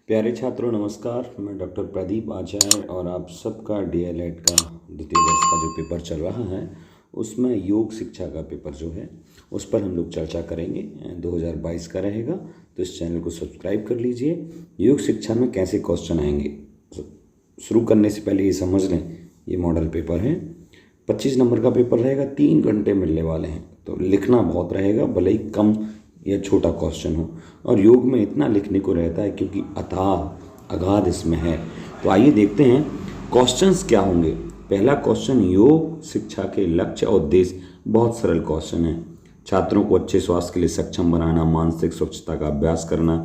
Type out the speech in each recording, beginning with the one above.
प्यारे छात्रों नमस्कार। मैं डॉक्टर प्रदीप आचार्य और आप सबका डीएलएड का द्वितीय वर्ष का जो पेपर चल रहा है उसमें योग शिक्षा का पेपर जो है उस पर हम लोग चर्चा करेंगे। 2022 का रहेगा, तो इस चैनल को सब्सक्राइब कर लीजिए। योग शिक्षा में कैसे क्वेश्चन आएंगे, शुरू करने से पहले ये समझ लें ये मॉडल पेपर है। 25 नंबर का पेपर रहेगा, 3 घंटे मिलने वाले हैं, तो लिखना बहुत रहेगा, भले ही कम या छोटा क्वेश्चन हो। और योग में इतना लिखने को रहता है क्योंकि अथाह अगाध इसमें है। तो आइए देखते हैं क्वेश्चंस क्या होंगे। पहला क्वेश्चन, योग शिक्षा के लक्ष्य और उद्देश्य। बहुत सरल क्वेश्चन है। छात्रों को अच्छे स्वास्थ्य के लिए सक्षम बनाना, मानसिक स्वच्छता का अभ्यास करना,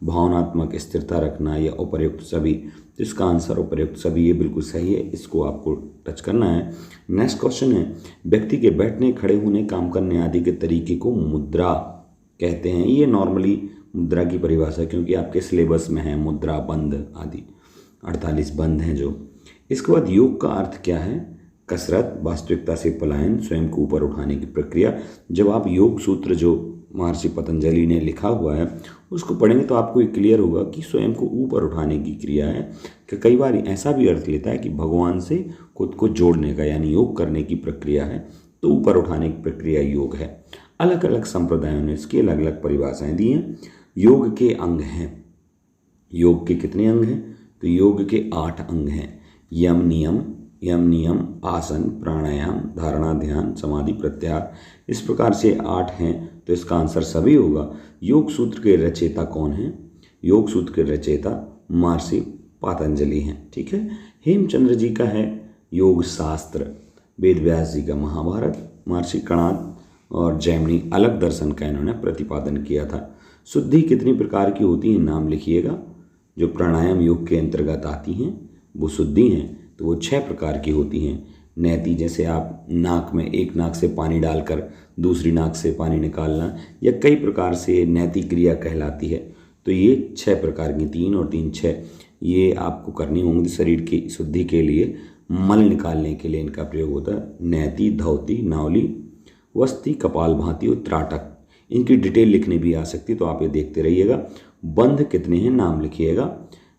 भावनात्मक स्थिरता रखना या उपर्युक्त सभी। तो इसका आंसर उपर्युक्त सभी, ये बिल्कुल सही है, इसको आपको टच करना है। नेक्स्ट क्वेश्चन है, व्यक्ति के बैठने, खड़े होने, काम करने आदि के तरीके को मुद्रा कहते हैं। ये नॉर्मली मुद्रा की परिभाषा, क्योंकि आपके सिलेबस में है मुद्रा, बंध आदि 48 बंध हैं जो। इसके बाद योग का अर्थ क्या है? कसरत, वास्तविकता से पलायन, स्वयं को ऊपर उठाने की प्रक्रिया। जब आप योग सूत्र जो महर्षि पतंजलि ने लिखा हुआ है उसको पढ़ेंगे तो आपको ये क्लियर होगा कि स्वयं को ऊपर उठाने की क्रिया है। कि कई बार ऐसा भी अर्थ लेता है कि भगवान से खुद को जोड़ने का, यानी योग करने की प्रक्रिया है, तो ऊपर उठाने की प्रक्रिया योग है। अलग अलग संप्रदायों ने इसकी अलग अलग परिभाषाएं दी हैं। योग के अंग हैं। योग के कितने अंग हैं? तो योग के 8 अंग हैं। यम नियम, आसन, प्राणायाम, धारणा, ध्यान, समाधि, प्रत्याहार। इस प्रकार से 8 हैं, तो इसका आंसर सभी होगा। योग सूत्र के रचयिता कौन हैं? योग सूत्र के रचयिता महर्षि पतंजलि हैं। ठीक है। हेमचंद्र जी का है योग शास्त्र। वेद व्यास जी का महाभारत। महर्षि कणाद और जैमिनी अलग दर्शन का इन्होंने प्रतिपादन किया था। शुद्धि कितनी प्रकार की होती है, नाम लिखिएगा। जो प्राणायाम योग के अंतर्गत आती हैं वो शुद्धि हैं, तो वो 6 प्रकार की होती हैं। नैति, जैसे आप नाक में एक नाक से पानी डालकर दूसरी नाक से पानी निकालना, या कई प्रकार से नैति क्रिया कहलाती है। तो ये 6 प्रकार की, 3 और 3 6 ये आपको करनी होंगी शरीर की शुद्धि के लिए। मल निकालने के लिए इनका प्रयोग होता है। नैति, धौति, नावली, वस्ती, कपाल भाती और त्राटक। इनकी डिटेल लिखनी भी आ सकती है, तो आप ये देखते रहिएगा। बंध कितने हैं, नाम लिखिएगा।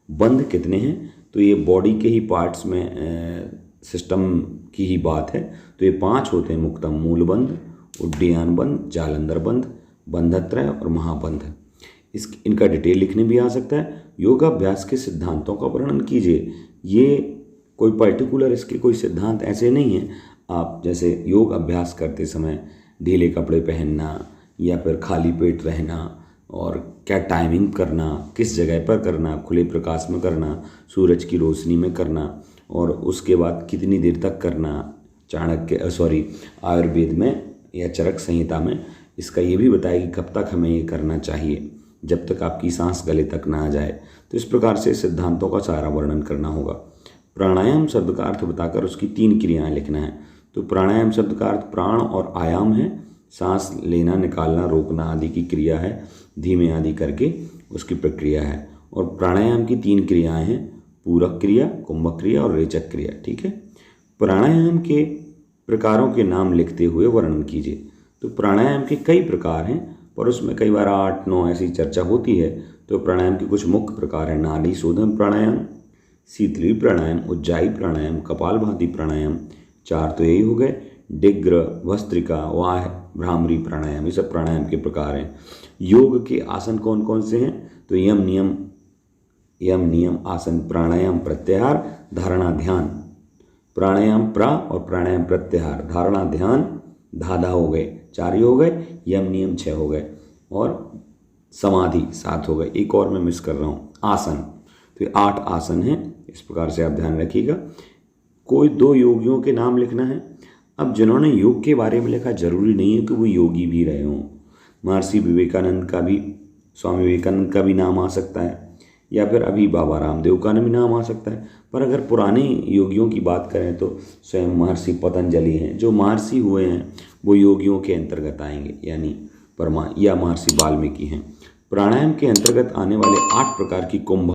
बंध कितने हैं? तो ये बॉडी के ही पार्ट्स में सिस्टम की ही बात है, तो ये 5 होते हैं मुक्तम, मूल बंध, उड्डयन बंध, जालंधर बंध, बंधत्रय और महाबंध। इनका डिटेल लिखने भी आ सकता है। योगाभ्यास के सिद्धांतों का वर्णन कीजिए। ये कोई पर्टिकुलर इसके कोई सिद्धांत ऐसे नहीं है। आप जैसे योग अभ्यास करते समय ढीले कपड़े पहनना या फिर खाली पेट रहना, और क्या टाइमिंग करना, किस जगह पर करना, खुले प्रकाश में करना, सूरज की रोशनी में करना, और उसके बाद कितनी देर तक करना। आयुर्वेद में या चरक संहिता में इसका ये भी बताया कि कब तक हमें ये करना चाहिए, जब तक आपकी सांस गले तक ना आ जाए। तो इस प्रकार से सिद्धांतों का सारा वर्णन करना होगा। प्राणायाम शब्द का अर्थ बताकर उसकी 3 क्रियाएं लिखना है। तो प्राणायाम शब्द का अर्थ प्राण और आयाम है, सांस लेना, निकालना, रोकना आदि की क्रिया है, धीमे आदि करके उसकी प्रक्रिया है। और प्राणायाम की 3 क्रियाएं हैं, पूरक क्रिया, कुंभक क्रिया और रेचक क्रिया। ठीक है। प्राणायाम के प्रकारों के नाम लिखते हुए वर्णन कीजिए। तो प्राणायाम के कई प्रकार हैं, पर उसमें कई बार 8-9 ऐसी चर्चा होती है। तो प्राणायाम के कुछ मुख्य प्रकार हैं: नाड़ी शोधन प्राणायाम, शीतली प्राणायाम, उज्जाई प्राणायाम, कपालभाति प्राणायाम। 4 तो यही हो गए। डिग्र, भस्त्रिका, वाह, भ्रामरी प्राणायाम, ये सब प्राणायाम के प्रकार हैं। योग के आसन कौन कौन से हैं? तो यम नियम आसन, प्राणायाम प्रत्याहार, धारणा ध्यान। प्राणायाम प्रा और प्राणायाम प्रत्याहार, धारणा ध्यान, धाधा हो गए, 4 ही हो गए। यम नियम 6 हो गए, और समाधि 7 हो गए। एक और मैं मिस कर रहा हूँ, आसन। तो ये 8 आसन हैं। इस प्रकार से आप ध्यान रखिएगा। कोई 2 योगियों के नाम लिखना है। अब जिन्होंने योग के बारे में लिखा, जरूरी नहीं है कि वो योगी भी रहे हों। महर्षि विवेकानंद का भी, स्वामी विवेकानंद का भी नाम आ सकता है, या फिर अभी बाबा रामदेव का भी नाम आ सकता है। पर अगर पुराने योगियों की बात करें तो स्वयं महर्षि पतंजलि हैं। जो महर्षि हुए हैं वो योगियों के अंतर्गत आएंगे, यानी या महर्षि वाल्मीकि हैं। प्राणायाम के अंतर्गत आने वाले 8 प्रकार की कुंभ